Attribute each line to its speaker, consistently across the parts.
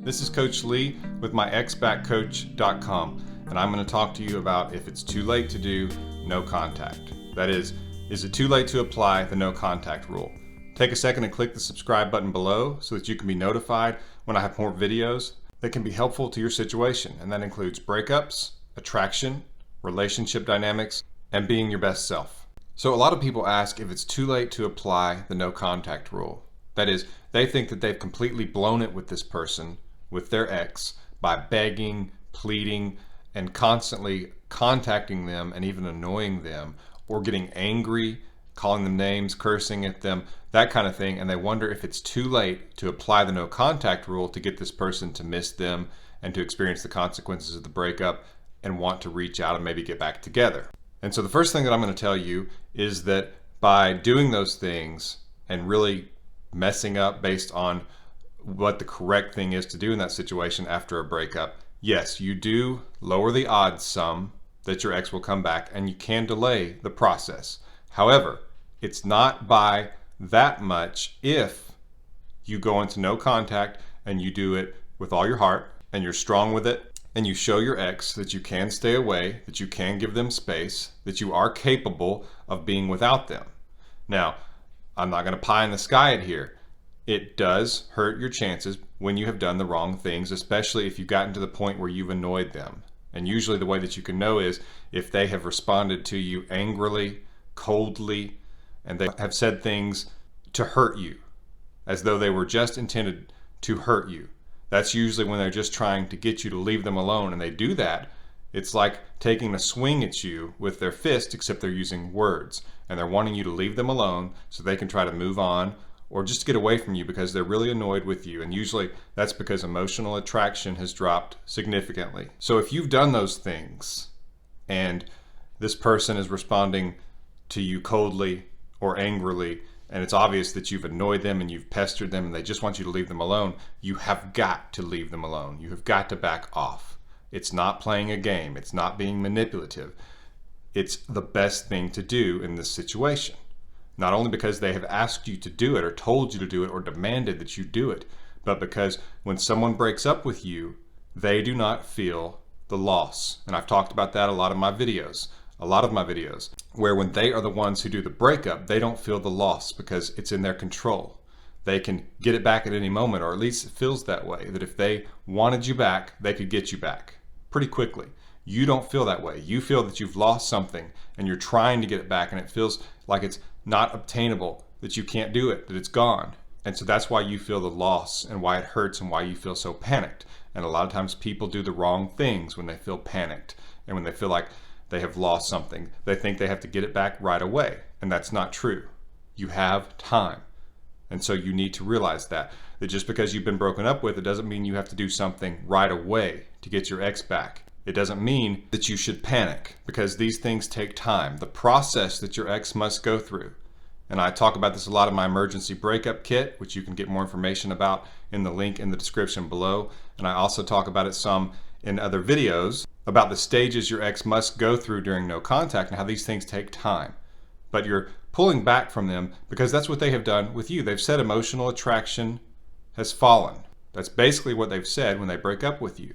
Speaker 1: This is Coach Lee with myexbackcoach.com, and I'm going to talk to you about if it's too late to do no contact. That is it too late to apply the no contact rule? Take a second and click the subscribe button below so that you can be notified when I have more videos that can be helpful to your situation, and that includes breakups, attraction, relationship dynamics, and being your best self. So a lot of people ask if it's too late to apply the no contact rule. That is, they think that they've completely blown it with this person, with their ex, by begging, pleading, and constantly contacting them and even annoying them, or getting angry, calling them names, cursing at them, that kind of thing, and they wonder if it's too late to apply the no contact rule to get this person to miss them and to experience the consequences of the breakup and want to reach out and maybe get back together. And so the first thing that I'm going to tell you is that by doing those things and really messing up based on what the correct thing is to do in that situation after a breakup, yes, you do lower the odds some that your ex will come back, and you can delay the process. However, it's not by that much if you go into no contact and you do it with all your heart and you're strong with it, and you show your ex that you can stay away, that you can give them space, that you are capable of being without them. Now, I'm not going to pie in the sky it here. It does hurt your chances when you have done the wrong things, especially if you've gotten to the point where you've annoyed them. And usually the way that you can know is if they have responded to you angrily, coldly, and they have said things to hurt you, as though they were just intended to hurt you. That's usually when they're just trying to get you to leave them alone, and they do that. It's like taking a swing at you with their fist, except they're using words, and they're wanting you to leave them alone so they can try to move on or just get away from you because they're really annoyed with you. And usually that's because emotional attraction has dropped significantly. So if you've done those things and this person is responding to you coldly or angrily, and it's obvious that you've annoyed them and you've pestered them and they just want you to leave them alone, you have got to leave them alone. You have got to back off. It's not playing a game. It's not being manipulative. It's the best thing to do in this situation. Not only because they have asked you to do it or told you to do it or demanded that you do it, but because when someone breaks up with you, they do not feel the loss. And I've talked about that a lot of my videos, where when they are the ones who do the breakup, they don't feel the loss because it's in their control. They can get it back at any moment, or at least it feels that way, that if they wanted you back, they could get you back pretty quickly. You don't feel that way. You feel that you've lost something and you're trying to get it back, and it feels like it's not obtainable, that you can't do it, that it's gone. And so that's why you feel the loss and why it hurts and why you feel so panicked. And a lot of times people do the wrong things when they feel panicked and when they feel like they have lost something. They think they have to get it back right away, and that's not true. You have time. And so you need to realize that just because you've been broken up with, it doesn't mean you have to do something right away to get your ex back. It doesn't mean that you should panic, because these things take time. The process that your ex must go through. And I talk about this a lot in my emergency breakup kit, which you can get more information about in the link in the description below. And I also talk about it some in other videos about the stages your ex must go through during no contact and how these things take time. But you're pulling back from them because that's what they have done with you. They've said emotional attraction has fallen. That's basically what they've said when they break up with you.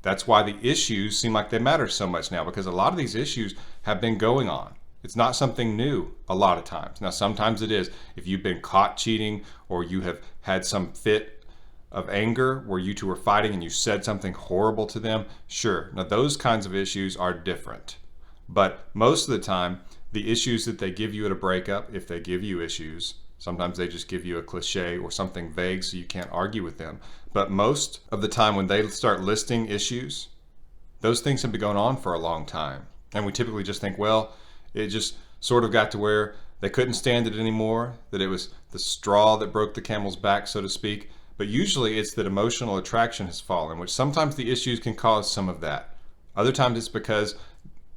Speaker 1: That's why the issues seem like they matter so much now, because a lot of these issues have been going on. It's not something new a lot of times. Now, sometimes it is. If you've been caught cheating, or you have had some fit of anger where you two were fighting and you said something horrible to them, sure. Now, those kinds of issues are different. But most of the time, the issues that they give you at a breakup, if they give you issues, sometimes they just give you a cliche or something vague so you can't argue with them. But most of the time when they start listing issues, those things have been going on for a long time. And we typically just think, well, it just sort of got to where they couldn't stand it anymore, that it was the straw that broke the camel's back, so to speak. But usually it's that emotional attraction has fallen, which sometimes the issues can cause some of that. Other times it's because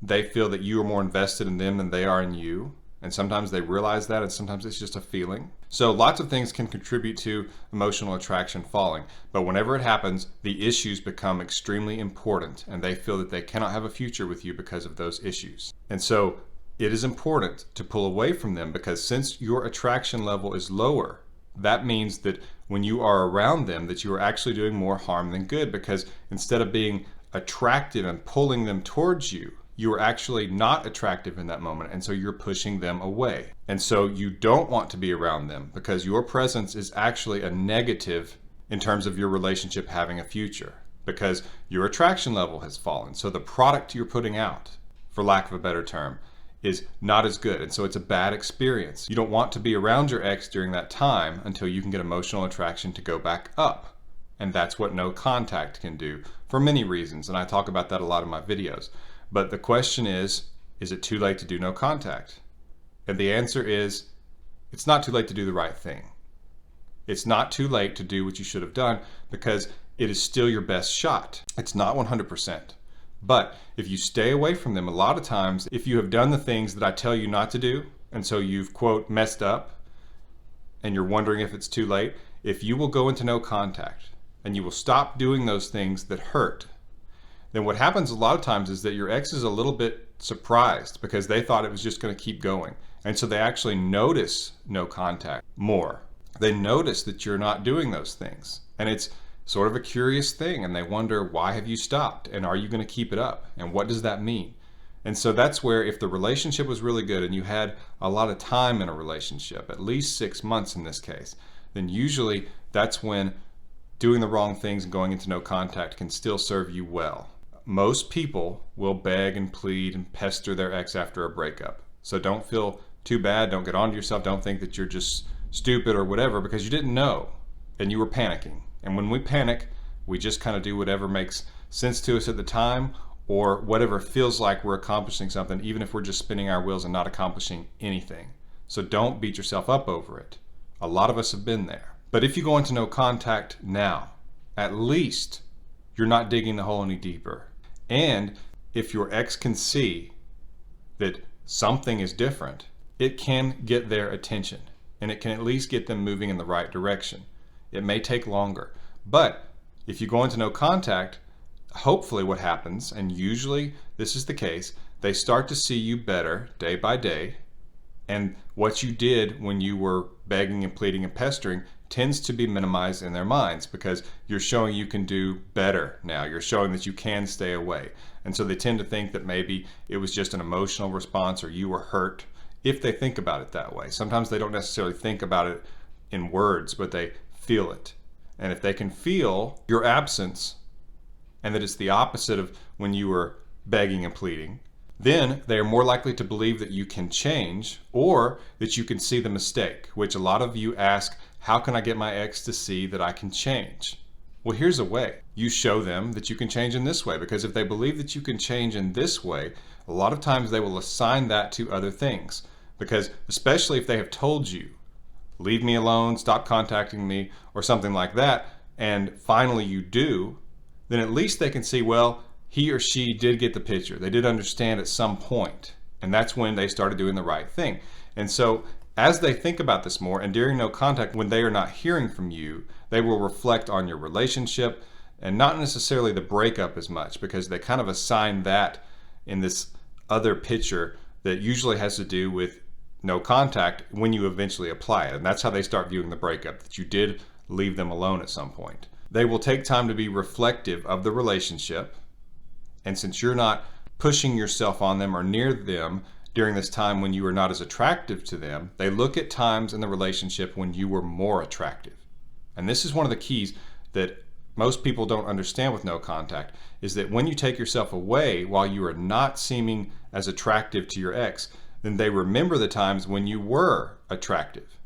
Speaker 1: they feel that you are more invested in them than they are in you. And sometimes they realize that, and sometimes it's just a feeling. So lots of things can contribute to emotional attraction falling. But whenever it happens, the issues become extremely important, and they feel that they cannot have a future with you because of those issues. And so it is important to pull away from them, because since your attraction level is lower, that means that when you are around them that you are actually doing more harm than good, because instead of being attractive and pulling them towards you, you are actually not attractive in that moment, and so you're pushing them away. And so you don't want to be around them because your presence is actually a negative in terms of your relationship having a future, because your attraction level has fallen. So the product you're putting out, for lack of a better term, is not as good, and so it's a bad experience. You don't want to be around your ex during that time until you can get emotional attraction to go back up. And that's what no contact can do for many reasons, and I talk about that a lot in my videos. But the question is it too late to do no contact? And the answer is, it's not too late to do the right thing. It's not too late to do what you should have done, because it is still your best shot. It's not 100%. But if you stay away from them, a lot of times, if you have done the things that I tell you not to do, and so you've, quote, messed up, and you're wondering if it's too late, if you will go into no contact, and you will stop doing those things that hurt, then what happens a lot of times is that your ex is a little bit surprised because they thought it was just going to keep going. And so they actually notice no contact more. They notice that you're not doing those things. And it's sort of a curious thing, and they wonder, why have you stopped? And are you going to keep it up? And what does that mean? And so that's where, if the relationship was really good and you had a lot of time in a relationship, at least 6 months in this case, then usually that's when doing the wrong things and going into no contact can still serve you well. Most people will beg and plead and pester their ex after a breakup. So don't feel too bad. Don't get onto yourself. Don't think that you're just stupid or whatever, because you didn't know and you were panicking. And when we panic, we just kind of do whatever makes sense to us at the time, or whatever feels like we're accomplishing something, even if we're just spinning our wheels and not accomplishing anything. So don't beat yourself up over it. A lot of us have been there. But if you go into no contact now, at least you're not digging the hole any deeper. And if your ex can see that something is different, it can get their attention, and it can at least get them moving in the right direction. It may take longer, but if you go into no contact, hopefully what happens, and usually this is the case, they start to see you better day by day, and what you did when you were begging and pleading and pestering tends to be minimized in their minds, because you're showing you can do better now. You're showing that you can stay away. And so they tend to think that maybe it was just an emotional response or you were hurt, if they think about it that way. Sometimes they don't necessarily think about it in words, but they feel it. And if they can feel your absence and that it's the opposite of when you were begging and pleading, then they are more likely to believe that you can change, or that you can see the mistake, which a lot of you ask, how can I get my ex to see that I can change? Well, here's a way. You show them that you can change in this way, because if they believe that you can change in this way, a lot of times they will assign that to other things. Because especially if they have told you, leave me alone, stop contacting me, or something like that, and finally you do, then at least they can see, well, he or she did get the picture. They did understand at some point, and that's when they started doing the right thing. And so as they think about this more, and during no contact, when they are not hearing from you, they will reflect on your relationship, and not necessarily the breakup as much, because they kind of assign that in this other picture that usually has to do with no contact when you eventually apply it. And that's how they start viewing the breakup, that you did leave them alone at some point. They will take time to be reflective of the relationship. And since you're not pushing yourself on them or near them during this time when you were not as attractive to them, they look at times in the relationship when you were more attractive. And this is one of the keys that most people don't understand with no contact, is that when you take yourself away while you are not seeming as attractive to your ex, then they remember the times when you were attractive.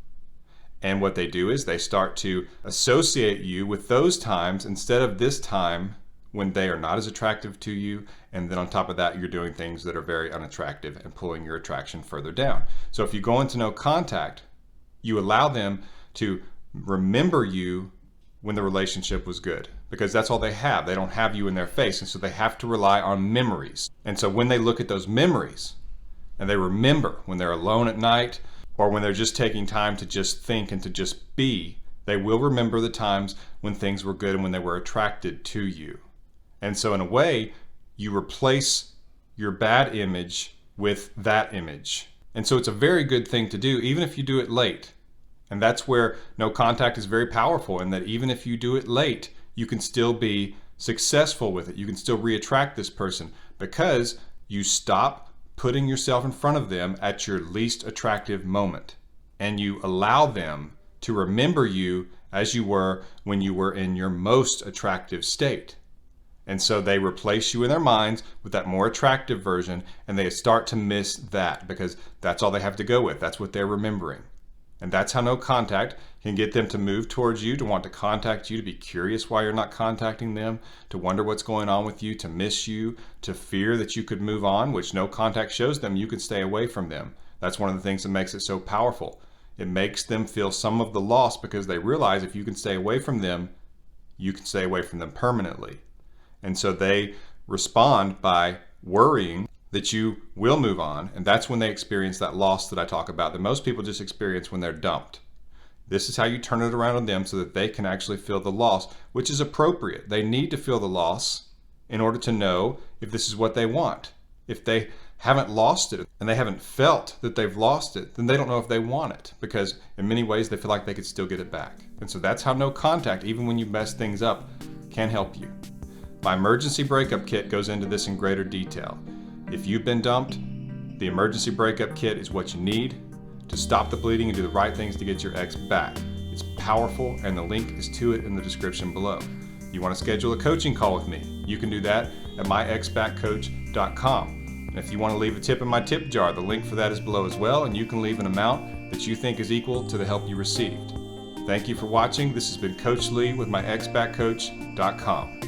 Speaker 1: And what they do is they start to associate you with those times instead of this time when they are not as attractive to you, and then on top of that, you're doing things that are very unattractive and pulling your attraction further down. So if you go into no contact, you allow them to remember you when the relationship was good, because that's all they have. They don't have you in their face, and so they have to rely on memories. And so when they look at those memories, and they remember when they're alone at night, or when they're just taking time to just think and to just be, they will remember the times when things were good and when they were attracted to you. And so in a way, you replace your bad image with that image. And so it's a very good thing to do, even if you do it late. And that's where no contact is very powerful, in that even if you do it late, you can still be successful with it. You can still reattract this person because you stop putting yourself in front of them at your least attractive moment. And you allow them to remember you as you were when you were in your most attractive state. And so they replace you in their minds with that more attractive version, and they start to miss that because that's all they have to go with. That's what they're remembering. And that's how no contact can get them to move towards you, to want to contact you, to be curious why you're not contacting them, to wonder what's going on with you, to miss you, to fear that you could move on, which no contact shows them you can stay away from them. That's one of the things that makes it so powerful. It makes them feel some of the loss because they realize if you can stay away from them, you can stay away from them permanently. And so they respond by worrying that you will move on, and that's when they experience that loss that I talk about that most people just experience when they're dumped. This is how you turn it around on them so that they can actually feel the loss, which is appropriate. They need to feel the loss in order to know if this is what they want. If they haven't lost it and they haven't felt that they've lost it, then they don't know if they want it, because in many ways they feel like they could still get it back. And so that's how no contact, even when you mess things up, can help you. My emergency breakup kit goes into this in greater detail. If you've been dumped, the emergency breakup kit is what you need to stop the bleeding and do the right things to get your ex back. It's powerful, and the link is to it in the description below. You want to schedule a coaching call with me, you can do that at myexbackcoach.com. And if you want to leave a tip in my tip jar, the link for that is below as well, and you can leave an amount that you think is equal to the help you received. Thank you for watching. This has been Coach Lee with myexbackcoach.com.